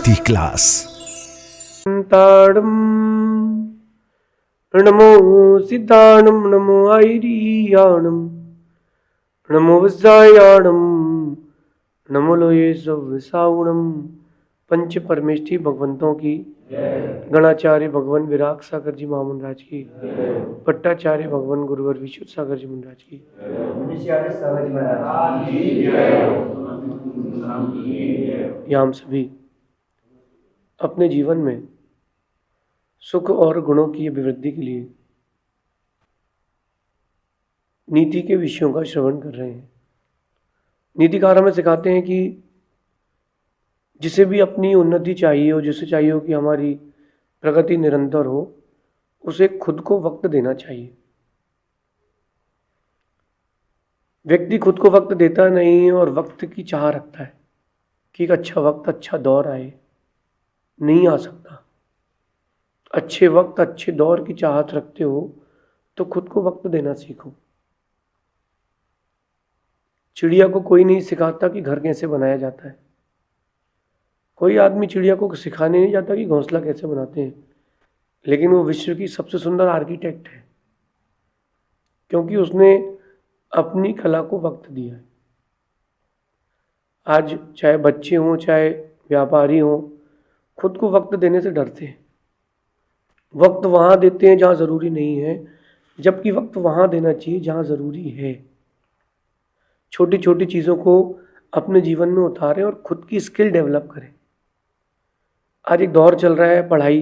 नीति क्लास। नमो सिद्धाणम नमो आयरियाणम नमो वज्रायाणम नमो लोये सवसावणम। पंच परमेष्ठी भगवंतों की, गणाचार्य भगवान विराग सागर जी महामंडराज की, पट्टाचार्य भगवान गुरुवर विशुद्ध सागर जी महाराज की, हम सभी अपने जीवन में सुख और गुणों की अभिवृद्धि के लिए नीति के विषयों का श्रवण कर रहे हैं। नीतिकार हमें सिखाते हैं कि जिसे भी अपनी उन्नति चाहिए हो, जिसे चाहिए हो कि हमारी प्रगति निरंतर हो, उसे खुद को वक्त देना चाहिए। व्यक्ति खुद को वक्त देता नहीं और वक्त की चाह रखता है कि एक अच्छा वक्त, अच्छा दौर आए। नहीं आ सकता। अच्छे वक्त, अच्छे दौर की चाहत रखते हो तो खुद को वक्त देना सीखो। चिड़िया को कोई नहीं सिखाता कि घर कैसे बनाया जाता है। कोई आदमी चिड़िया को सिखाने नहीं जाता कि घोंसला कैसे बनाते हैं, लेकिन वो विश्व की सबसे सुंदर आर्किटेक्ट है, क्योंकि उसने अपनी कला को वक्त दिया है। आज चाहे बच्चे हों, चाहे व्यापारी हों, खुद को वक्त देने से डरते हैं। वक्त वहाँ देते हैं जहाँ ज़रूरी नहीं है, जबकि वक्त वहाँ देना चाहिए जहाँ ज़रूरी है। छोटी छोटी चीज़ों को अपने जीवन में उतारें और खुद की स्किल डेवलप करें। आज एक दौर चल रहा है पढ़ाई,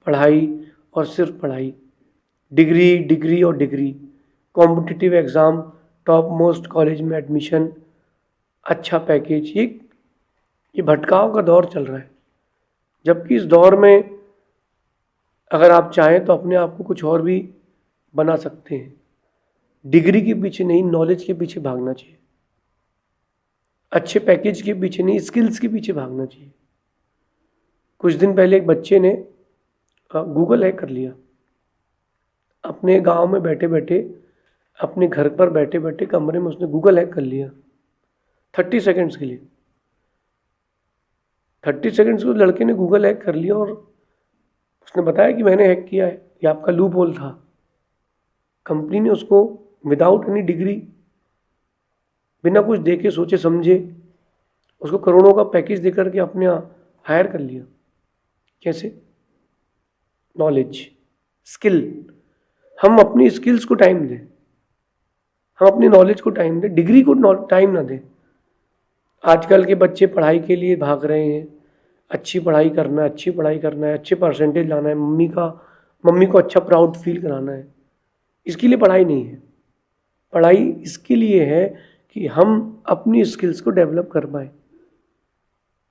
पढ़ाई और सिर्फ पढ़ाई, डिग्री, डिग्री और degree, competitive exam, top most college में एडमिशन, अच्छा पैकेज। ये भटकाव का दौर चल रहा है। जबकि इस दौर में अगर आप चाहें तो अपने आप को कुछ और भी बना सकते हैं। डिग्री के पीछे नहीं, नॉलेज के पीछे भागना चाहिए। अच्छे पैकेज के पीछे नहीं, स्किल्स के पीछे भागना चाहिए। कुछ दिन पहले एक बच्चे ने गूगल हैक कर लिया। अपने गांव में बैठे बैठे, अपने घर पर बैठे बैठे कमरे में उसने गूगल हैक कर लिया 30 सेकंड्स के लिए। 30 सेकंड्स को लड़के ने गूगल हैक कर लिया और उसने बताया कि मैंने हैक किया है, ये आपका लूप होल था। कंपनी ने उसको विदाउट एनी डिग्री, बिना कुछ देखे सोचे समझे, उसको करोड़ों का पैकेज देकर के अपने हायर कर लिया। कैसे? Knowledge, skill. हम अपनी स्किल्स को टाइम दें, हम अपनी नॉलेज को टाइम दें, डिग्री को टाइम ना दें। आजकल के बच्चे पढ़ाई के लिए भाग रहे हैं। अच्छी पढ़ाई करना है, अच्छी पढ़ाई करना है, अच्छे परसेंटेज लाना है, मम्मी को अच्छा प्राउड फील कराना है। इसके लिए पढ़ाई नहीं है। पढ़ाई इसके लिए है कि हम अपनी स्किल्स को डेवलप कर पाए।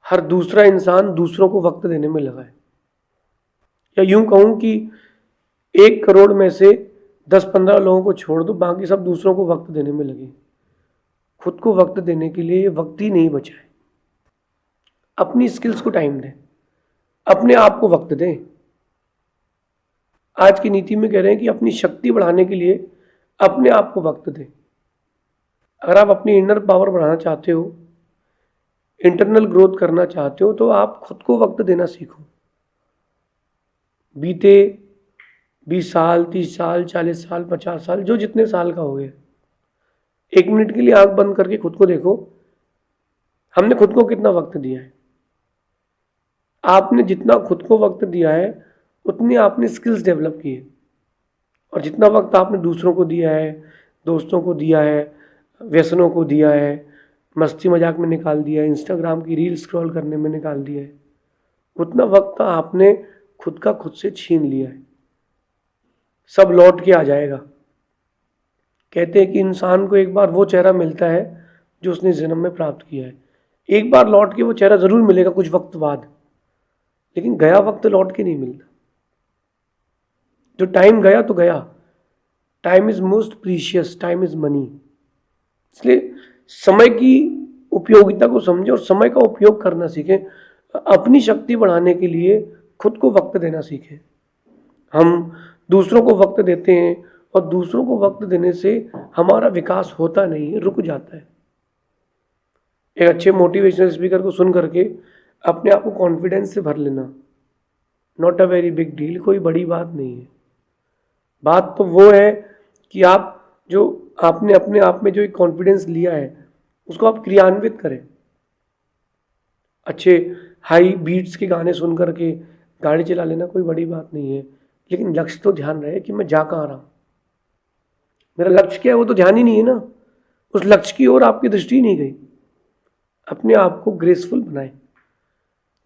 हर दूसरा इंसान दूसरों को वक्त देने में लगा है। या यूं कहूं कि 1 करोड़ में से 10-15 लोगों को छोड़ दो, बाकी सब दूसरों को वक्त देने में लगे। खुद को वक्त देने के लिए वक्त ही नहीं बचा है। अपनी स्किल्स को टाइम दें, अपने आप को वक्त दें। आज की नीति में कह रहे हैं कि अपनी शक्ति बढ़ाने के लिए अपने आप को वक्त दें। अगर आप अपनी इनर पावर बढ़ाना चाहते हो, इंटरनल ग्रोथ करना चाहते हो, तो आप खुद को वक्त देना सीखो। बीते 20 साल, 30 साल, 40 साल, 50 साल, जो जितने साल का हो गया, 1 मिनट के लिए आंख बंद करके खुद को देखो, हमने खुद को कितना वक्त दिया है। आपने जितना खुद को वक्त दिया है, उतनी आपने स्किल्स डेवलप की है। और जितना वक्त आपने दूसरों को दिया है, दोस्तों को दिया है, व्यसनों को दिया है, मस्ती मजाक में निकाल दिया है, इंस्टाग्राम की रील स्क्रॉल करने में निकाल दिया है, उतना वक्त आपने खुद का खुद से छीन लिया है। सब लौट के आ जाएगा। कहते हैं कि इंसान को एक बार वो चेहरा मिलता है जो उसने जन्म में प्राप्त किया है। एक बार लौट के वो चेहरा जरूर मिलेगा कुछ वक्त बाद, लेकिन गया वक्त लौट के नहीं मिलता। जो टाइम गया तो गया। Time is most precious, time is money. इसलिए समय की उपयोगिता को समझें और समय का उपयोग करना सीखें। अपनी शक्ति बढ़ाने के लिए खुद को वक्त देना सीखें। हम दूसरों को वक्त देते हैं और दूसरों को वक्त देने से हमारा विकास होता नहीं है, रुक जाता है। एक अच्छे मोटिवेशनल स्पीकर को सुन करके अपने आप को कॉन्फिडेंस से भर लेना, not a very big deal, कोई बड़ी बात नहीं है। बात तो वो है कि आप जो आपने अपने आप में जो एक कॉन्फिडेंस लिया है उसको आप क्रियान्वित करें। अच्छे हाई बीट्स के गाने सुन करके गाड़ी चला लेना कोई बड़ी बात नहीं है, लेकिन लक्ष्य तो ध्यान रहे कि मैं जा कहाँ रहा हूँ, मेरा लक्ष्य क्या है वो तो ध्यान ही नहीं है ना, उस लक्ष्य की ओर आपकी दृष्टि नहीं गई। अपने आप को ग्रेसफुल बनाएं,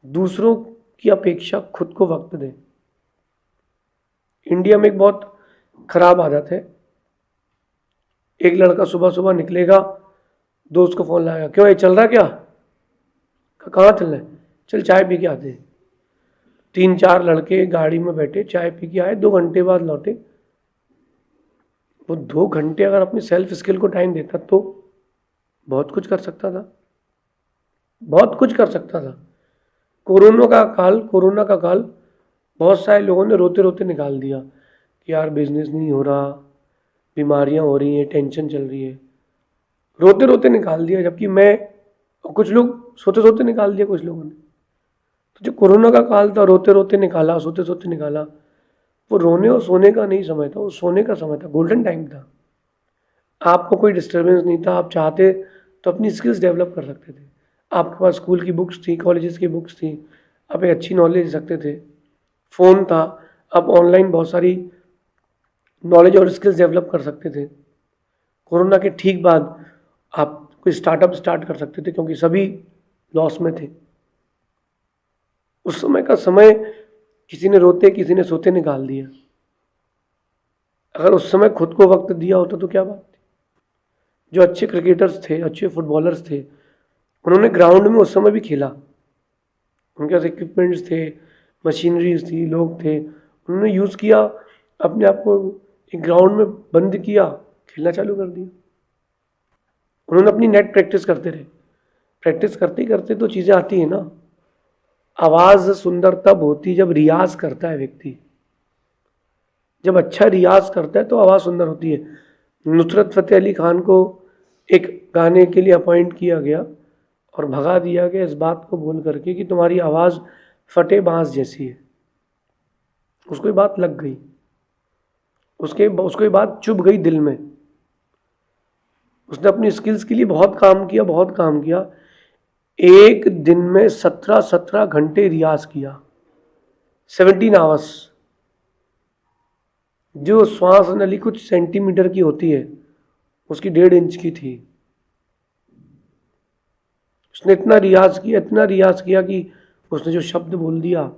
दूसरों की अपेक्षा खुद को वक्त दें। इंडिया में एक बहुत खराब आदत है, एक लड़का सुबह सुबह निकलेगा, दोस्त को फोन लगाएगा, क्यों ये चल रहा क्या, कहाँ चलना है, चल चाय पी के आते हैं। 3-4 लड़के गाड़ी में बैठे चाय पी के आए, 2 घंटे बाद लौटे। वो 2 घंटे अगर अपनी सेल्फ स्किल को टाइम देता तो बहुत कुछ कर सकता था, बहुत कुछ कर सकता था। कोरोना का काल बहुत सारे लोगों ने रोते रोते निकाल दिया कि यार बिजनेस नहीं हो रहा, बीमारियां हो रही हैं, टेंशन चल रही है, रोते रोते निकाल दिया। जबकि मैं और कुछ लोग सोते सोते निकाल दिया कुछ लोगों ने। तो जो कोरोना का काल था, रोते रोते निकाला, सोते सोते निकाला, वो रोने और सोने का नहीं समय था, वो सोने का समय था, गोल्डन टाइम था। आपको कोई डिस्टर्बेंस नहीं था, आप चाहते तो अपनी स्किल्स डेवलप कर सकते थे। आपके पास स्कूल की बुक्स थी, कॉलेजेस की बुक्स थी, आप एक अच्छी नॉलेज ले सकते थे, फ़ोन था, आप ऑनलाइन बहुत सारी नॉलेज और स्किल्स डेवलप कर सकते थे। कोरोना के ठीक बाद आप कोई स्टार्टअप स्टार्ट कर सकते थे, क्योंकि सभी लॉस में थे। उस समय का समय किसी ने रोते किसी ने सोते निकाल दिया। अगर उस समय खुद को वक्त दिया होता तो क्या बात थी। जो अच्छे क्रिकेटर्स थे, अच्छे फुटबॉलर्स थे, उन्होंने ग्राउंड में उस समय भी खेला, उनके पास इक्विपमेंट्स थे, मशीनरीज थी, लोग थे, उन्होंने यूज़ किया, अपने आप को एक ग्राउंड में बंद किया, खेलना चालू कर दिया। उन्होंने अपनी नेट प्रैक्टिस करते रहे, प्रैक्टिस करते करते तो चीज़ें आती हैं ना। आवाज़ सुंदर तब होती जब रियाज करता है व्यक्ति, जब अच्छा रियाज करता है तो आवाज़ सुंदर होती है। नुसरत फ़तेह अली खान को एक गाने के लिए अपॉइंट किया गया और भगा दिया गया इस बात को बोल करके कि तुम्हारी आवाज़ फटे बांस जैसी है। उसको ये बात लग गई, उसको ये बात चुभ गई दिल में। उसने अपनी स्किल्स के लिए बहुत काम किया, बहुत काम किया। एक दिन में 17 घंटे रियाज किया, 17 आवर्स। जो श्वास नली कुछ सेंटीमीटर की होती है, उसकी 1.5 इंच की थी। उसने इतना रियाज किया कि उसने जो शब्द बोल दिया,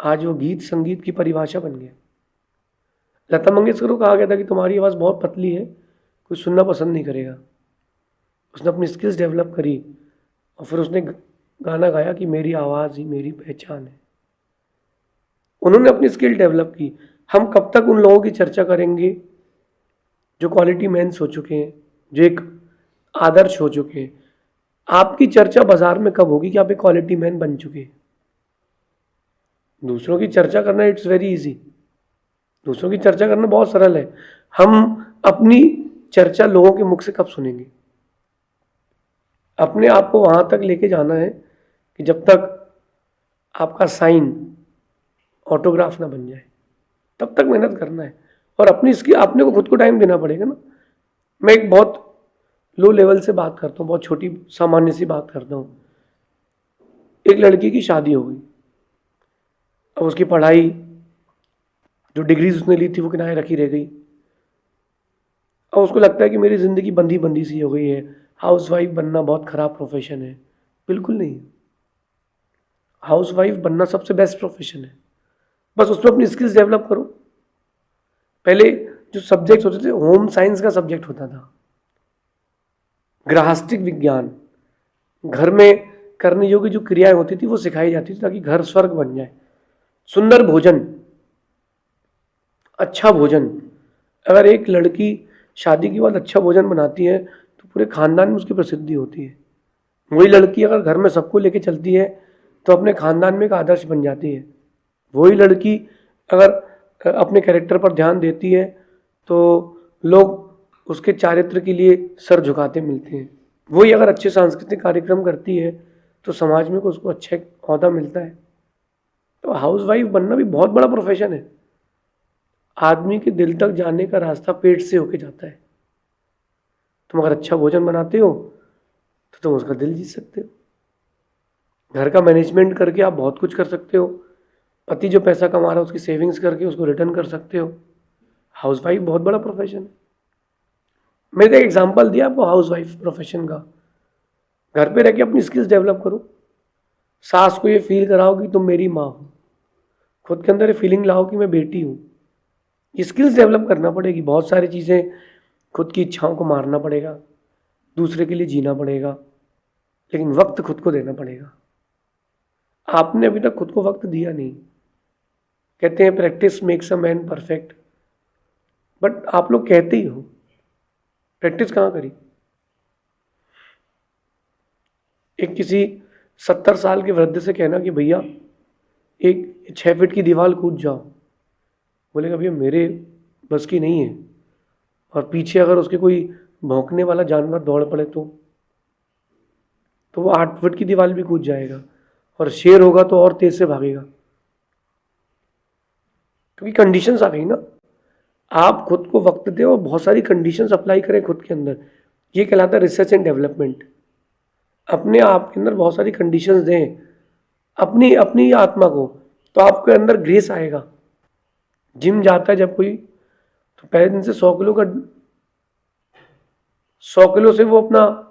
आज वो गीत संगीत की परिभाषा बन गया। लता मंगेशकर को कहा गया था कि तुम्हारी आवाज़ बहुत पतली है, कोई सुनना पसंद नहीं करेगा। उसने अपनी स्किल्स डेवलप करी और फिर उसने गाना गाया कि मेरी आवाज़ ही मेरी पहचान है। उन्होंने अपनी स्किल डेवलप की। हम कब तक उन लोगों की चर्चा करेंगे जो क्वालिटी मैन्स हो चुके हैं, जो एक आदर्श हो चुके हैं। आपकी चर्चा बाजार में कब होगी कि आप एक क्वालिटी मैन बन चुके हैं। दूसरों की चर्चा करना इट्स वेरी इजी, दूसरों की चर्चा करना बहुत सरल है। हम अपनी चर्चा लोगों के मुख से कब सुनेंगे। अपने आप को वहां तक लेके जाना है कि जब तक आपका साइन ऑटोग्राफ ना बन जाए, तब तक मेहनत करना है। और अपने को खुद को टाइम देना पड़ेगा ना। मैं एक बहुत लो लेवल से बात करता हूँ, बहुत छोटी सामान्य सी बात करता हूँ। एक लड़की की शादी हो गई, अब उसकी पढ़ाई, जो डिग्रीज उसने ली थी वो किनारे रखी रह गई। अब उसको लगता है कि मेरी ज़िंदगी बंदी बंदी सी हो गई है, हाउसवाइफ बनना बहुत ख़राब प्रोफेशन है। बिल्कुल नहीं, हाउसवाइफ बनना सबसे बेस्ट प्रोफेशन है। बस उसमें अपनी स्किल्स डेवलप करो। पहले जो सब्जेक्ट होते थे, होम साइंस का सब्जेक्ट होता था, गृहस्थिक विज्ञान, घर में करने योग्य जो क्रियाएं होती थी वो सिखाई जाती थी ताकि घर स्वर्ग बन जाए। सुंदर भोजन, अच्छा भोजन। अगर एक लड़की शादी के बाद अच्छा भोजन बनाती है तो पूरे खानदान में उसकी प्रसिद्धि होती है। वही लड़की अगर घर में सबको लेके चलती है तो अपने खानदान में एक आदर्श बन जाती है। वही लड़की अगर अपने कैरेक्टर पर ध्यान देती है तो लोग उसके चारित्र के लिए सर झुकाते मिलते हैं। वही अगर अच्छे सांस्कृतिक कार्यक्रम करती है तो समाज में उसको अच्छा ओहदा मिलता है। तो हाउसवाइफ बनना भी बहुत बड़ा प्रोफेशन है। आदमी के दिल तक जाने का रास्ता पेट से होके जाता है। तुम अगर अच्छा भोजन बनाते हो तो तुम उसका दिल जीत सकते हो। घर का मैनेजमेंट करके आप बहुत कुछ कर सकते हो। पति जो पैसा कमा रहा है उसकी सेविंग्स करके उसको रिटर्न कर सकते हो। हाउसवाइफ बहुत बड़ा प्रोफेशन है। मैंने एक एग्जांपल दिया आपको हाउसवाइफ प्रोफेशन का। घर पे रह के अपनी स्किल्स डेवलप करो। सास को ये फील कराओ कि तुम मेरी माँ हो। खुद के अंदर ये फीलिंग लाओ कि मैं बेटी हूँ। ये स्किल्स डेवलप करना पड़ेगी। बहुत सारी चीज़ें, खुद की इच्छाओं को मारना पड़ेगा, दूसरे के लिए जीना पड़ेगा, लेकिन वक्त खुद को देना पड़ेगा। आपने अभी तक खुद को वक्त दिया नहीं। कहते हैं practice makes a man perfect, but आप लोग कहते ही हो, प्रैक्टिस कहाँ करी? एक किसी 70 साल के वृद्ध से कहना कि भैया एक 6 फीट की दीवार कूद जाओ, बोलेगा भैया मेरे बस की नहीं है। और पीछे अगर उसके कोई भौंकने वाला जानवर दौड़ पड़े तो वो 8 फुट की दीवार भी कूद जाएगा। और शेर होगा तो और तेज से भागेगा, क्योंकि कंडीशंस आ गई ना। आप खुद को वक्त दें और बहुत सारी कंडीशंस अप्लाई करें खुद के अंदर। ये कहलाता है रिसर्च एंड डेवलपमेंट। अपने आप के अंदर बहुत सारी कंडीशंस दें अपनी अपनी आत्मा को, तो आपके अंदर ग्रेस आएगा। जिम जाता है जब कोई, तो पहले दिन से 100 किलो से वो अपना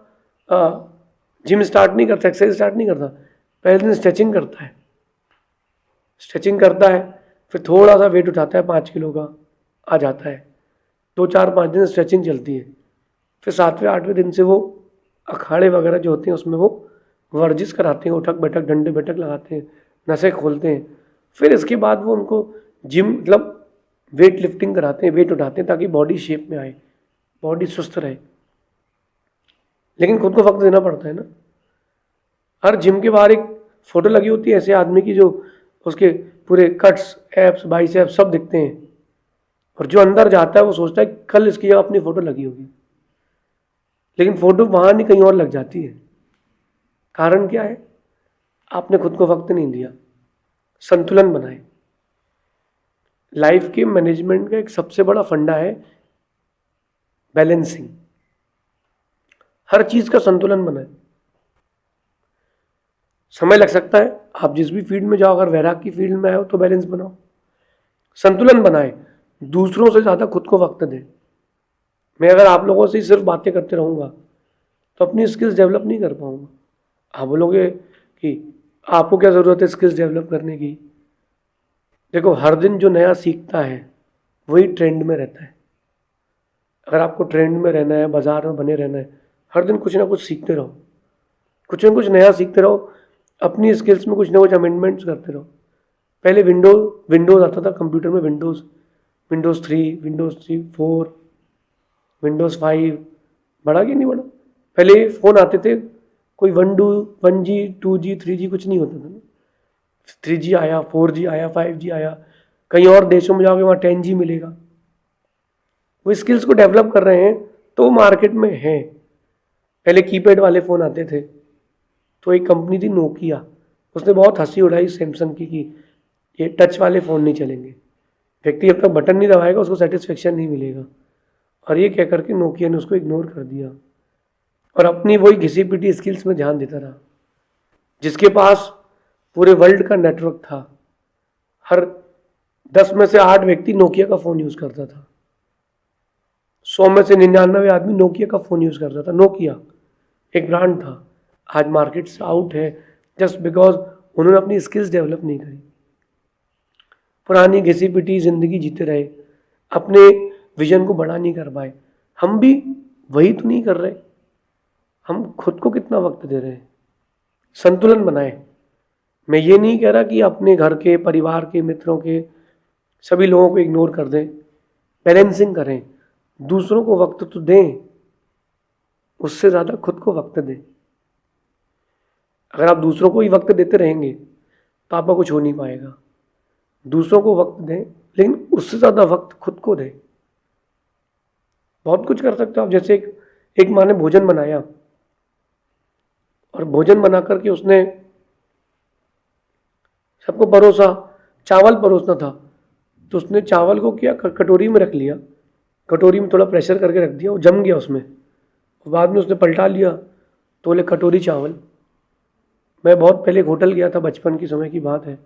जिम स्टार्ट नहीं करता, एक्सरसाइज स्टार्ट नहीं करता। पहले दिन स्ट्रेचिंग करता है, फिर थोड़ा सा वेट उठाता है, 5 किलो का आ जाता है। 2 4 5 दिन स्ट्रेचिंग चलती है। फिर 7वें 8वें दिन से वो अखाड़े वगैरह जो होते हैं उसमें वो वर्जिश कराते हैं, उठक बैठक डंडे बैठक लगाते हैं, नसें खोलते हैं। फिर इसके बाद वो उनको जिम मतलब वेट लिफ्टिंग कराते हैं, वेट उठाते हैं, ताकि बॉडी शेप में आए, बॉडी स्वस्थ रहे। लेकिन खुद को वक्त देना पड़ता है ना। हर जिम के बाहर एक फोटो लगी होती है ऐसे आदमी की जो उसके पूरे कट्स, एप्स, बाइसेप्स सब दिखते हैं। और जो अंदर जाता है वो सोचता है कल इसकी जगह अपनी फोटो लगी होगी, लेकिन फोटो वहां नहीं कहीं और लग जाती है। कारण क्या है? आपने खुद को वक्त नहीं दिया। संतुलन बनाए। लाइफ के मैनेजमेंट का एक सबसे बड़ा फंडा है बैलेंसिंग। हर चीज का संतुलन बनाए। समय लग सकता है, आप जिस भी फील्ड में जाओ, अगर वैराग की फील्ड में आए हो तो बैलेंस बनाओ, संतुलन बनाए, दूसरों से ज्यादा खुद को वक्त दें। मैं अगर आप लोगों से ही सिर्फ बातें करते रहूंगा तो अपनी स्किल्स डेवलप नहीं कर पाऊंगा। आप बोलोगे कि आपको क्या जरूरत है स्किल्स डेवलप करने की? देखो, हर दिन जो नया सीखता है वही ट्रेंड में रहता है। अगर आपको ट्रेंड में रहना है, बाजार में बने रहना है, हर दिन कुछ ना कुछ सीखते रहो, कुछ ना कुछ नया सीखते रहो, अपनी स्किल्स में कुछ ना कुछ अमेंडमेंट्स करते रहो। पहले विंडोज आता था कंप्यूटर में, विंडोज 3, विंडोज 4, विंडोज 5, बढ़ा कि नहीं बढ़ा? पहले फ़ोन आते थे, कोई 1G 2G 3G कुछ नहीं होता था ना। 3G आया, 4G आया, 5G आया, कहीं और देशों में जाओगे वहाँ 10G मिलेगा। वो स्किल्स को डेवलप कर रहे हैं तो मार्केट में है। पहले कीपैड वाले फ़ोन आते थे, तो एक कंपनी थी नोकिया, उसने बहुत हंसी उड़ाई सैमसंग की कि ये टच वाले फ़ोन नहीं चलेंगे, व्यक्ति जब तक बटन नहीं दबाएगा उसको सेटिस्फेक्शन नहीं मिलेगा। और ये कह करके नोकिया ने उसको इग्नोर कर दिया और अपनी वही घिसी पिटी स्किल्स में ध्यान देता रहा। जिसके पास पूरे वर्ल्ड का नेटवर्क था, हर 10 में से 8 व्यक्ति नोकिया का फ़ोन यूज़ करता था, 100 में से 99 आदमी नोकिया का फ़ोन यूज़ करता था। नोकिया एक ब्रांड था, आज मार्केट से आउट है जस्ट बिकॉज उन्होंने अपनी स्किल्स डेवलप नहीं करी। पुरानी घिसी पिटी जिंदगी जीते रहे, अपने विजन को बड़ा नहीं कर पाए। हम भी वही तो नहीं कर रहे। हम खुद को कितना वक्त दे रहे हैं? संतुलन बनाए। मैं ये नहीं कह रहा कि अपने घर के, परिवार के, मित्रों के सभी लोगों को इग्नोर कर दें, बैलेंसिंग करें, दूसरों को वक्त तो दें, उससे ज़्यादा खुद को वक्त दें। अगर आप दूसरों को ही वक्त देते रहेंगे तो आपका कुछ हो नहीं पाएगा। दूसरों को वक्त दें, लेकिन उससे ज़्यादा वक्त खुद को दें। बहुत कुछ कर सकते हो आप। जैसे एक माँ ने भोजन बनाया और भोजन बना करके उसने सबको परोसा। चावल परोसना था तो उसने चावल को किया कटोरी में रख लिया, कटोरी में थोड़ा प्रेशर करके रख दिया, वो जम गया उसमें। बाद में उसने पलटा लिया तो बोले कटोरी चावल। मैं बहुत पहले एक होटल गया था, बचपन की समय की बात है,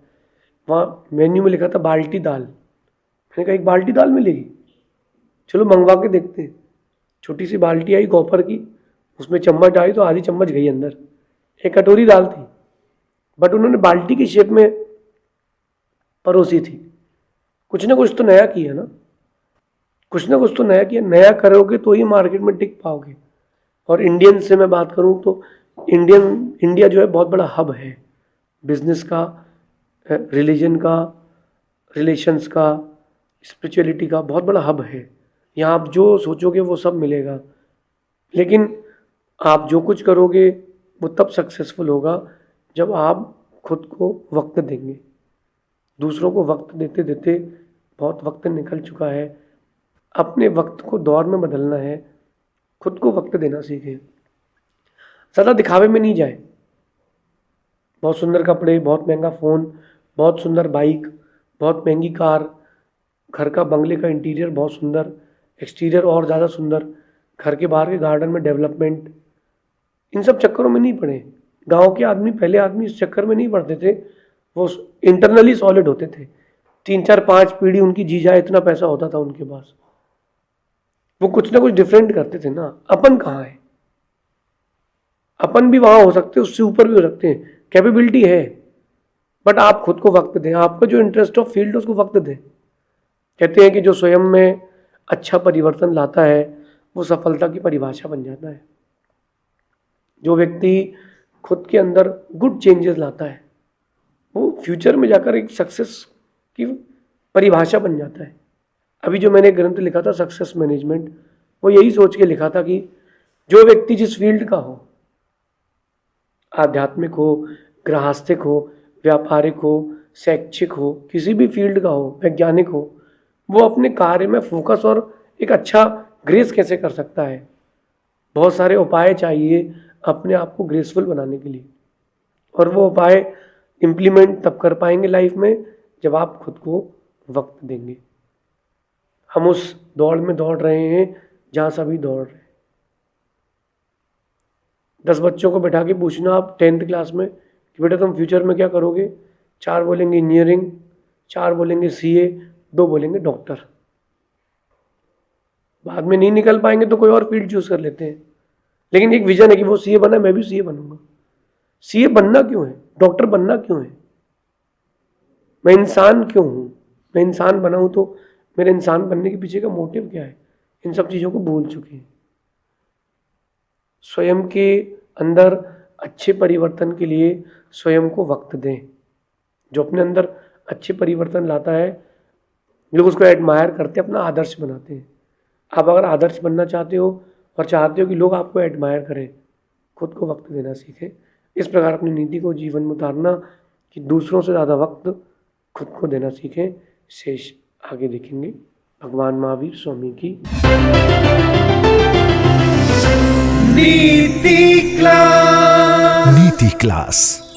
वहाँ मेन्यू में लिखा था बाल्टी दाल। मैंने कहा एक बाल्टी दाल मिलेगी, चलो मंगवा के देखते हैं। छोटी सी बाल्टी आई कॉपर की, उसमें चम्मच आई तो आधी चम्मच गई अंदर, एक कटोरी दाल थी, बट उन्होंने बाल्टी की शेप में परोसी थी। कुछ ना कुछ तो नया किया ना, कुछ ना कुछ तो नया किया। नया करोगे तो ही मार्केट में टिक पाओगे। और इंडियन से मैं बात करूं तो इंडिया जो है बहुत बड़ा हब है बिजनेस का, रिलीजन का, रिलेशंस का, स्पिरिचुअलिटी का, बहुत बड़ा हब है। यहाँ आप जो सोचोगे वो सब मिलेगा, लेकिन आप जो कुछ करोगे वो तब सक्सेसफुल होगा जब आप खुद को वक्त देंगे। दूसरों को वक्त देते देते बहुत वक्त निकल चुका है। अपने वक्त को दौर में बदलना है, खुद को वक्त देना सीखें। ज़्यादा दिखावे में नहीं जाए। बहुत सुंदर कपड़े, बहुत महंगा फ़ोन, बहुत सुंदर बाइक, बहुत महंगी कार, घर का बंगले का इंटीरियर बहुत सुंदर, एक्सटीरियर और ज़्यादा सुंदर, घर के बाहर के गार्डन में डेवलपमेंट, इन सब चक्करों में नहीं पड़े। गांव के आदमी, पहले आदमी इस चक्कर में नहीं पड़ते थे, वो इंटरनली सॉलिड होते थे। 3 4 5 पीढ़ी उनकी जी जाए इतना पैसा होता था उनके पास। वो कुछ ना कुछ डिफरेंट करते थे ना। अपन कहाँ है? अपन भी वहां हो सकते हैं, उससे ऊपर भी हो सकते हैं, कैपेबिलिटी है, बट आप खुद को वक्त दें। आपका जो इंटरेस्ट ऑफ फील्ड उसको वक्त दें। कहते हैं कि जो स्वयं में अच्छा परिवर्तन लाता है वो सफलता की परिभाषा बन जाता है। जो व्यक्ति खुद के अंदर गुड चेंजेस लाता है वो फ्यूचर में जाकर एक सक्सेस की परिभाषा बन जाता है। अभी जो मैंने ग्रंथ लिखा था सक्सेस मैनेजमेंट, वो यही सोच के लिखा था कि जो व्यक्ति जिस फील्ड का हो, आध्यात्मिक हो, गृहस्थिक हो, व्यापारिक हो, शैक्षिक हो, किसी भी फील्ड का हो, वैज्ञानिक हो, वो अपने कार्य में फोकस और एक अच्छा ग्रेस कैसे कर सकता है। बहुत सारे उपाय चाहिए अपने आप को ग्रेसफुल बनाने के लिए, और वो उपाय इम्प्लीमेंट तब कर पाएंगे लाइफ में जब आप खुद को वक्त देंगे। हम उस दौड़ में दौड़ रहे हैं जहाँ सभी दौड़ रहे हैं। 10 बच्चों को बैठा के पूछना आप 10th क्लास में कि बेटा तुम फ्यूचर में क्या करोगे, 4 बोलेंगे इंजीनियरिंग, 4 बोलेंगे CA, 2 बोलेंगे डॉक्टर। बाद में नहीं निकल पाएंगे तो कोई और फील्ड चूज कर लेते हैं, लेकिन एक विजन है कि वो CA बना, मैं भी CA बनूंगा। CA बनना क्यों है? डॉक्टर बनना क्यों है? मैं इंसान क्यों हूँ? मैं इंसान बना हूँ तो मेरे इंसान बनने के पीछे का मोटिव क्या है? इन सब चीज़ों को भूल चुके हैं। स्वयं के अंदर अच्छे परिवर्तन के लिए स्वयं को वक्त दें। जो अपने अंदर अच्छे परिवर्तन लाता है लोग उसको एडमायर करते हैं, अपना आदर्श बनाते हैं। आप अगर आदर्श बनना चाहते हो और चाहते हो कि लोग आपको एडमायर करें, खुद को वक्त देना सीखें। इस प्रकार अपनी नीति को जीवन में उतारना कि दूसरों से ज़्यादा वक्त खुद को देना सीखें। शेष आगे देखेंगे। भगवान महावीर स्वामी की नीति क्लास।